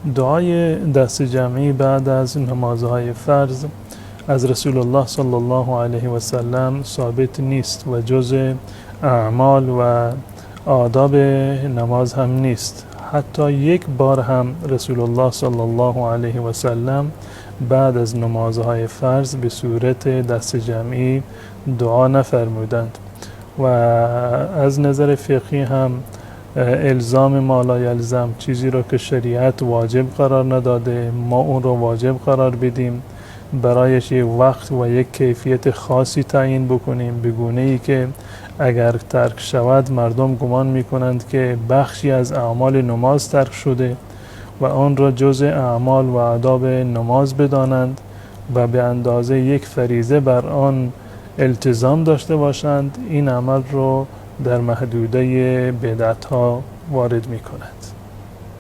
دعای دست جمعی بعد از نمازهای فرض از رسول الله صلی الله علیه و سلم ثابت نیست و جز اعمال و آداب نماز هم نیست. حتی یک بار هم رسول الله صلی الله علیه و سلم بعد از نمازهای فرض به صورت دست جمعی دعا نفرمودند و از نظر فقهی هم الزام ما لا یلزم، چیزی را که شریعت واجب قرار نداده ما اون را واجب قرار بدیم، برایش یک وقت و یک کیفیت خاصی تعیین بکنیم به گونه ای که اگر ترک شود مردم گمان میکنند که بخشی از اعمال نماز ترک شده و آن را جزء اعمال و آداب نماز بدانند و به اندازه یک فریضه بر آن التزام داشته باشند. این عمل رو در محدوده بدعت ها وارد می کند.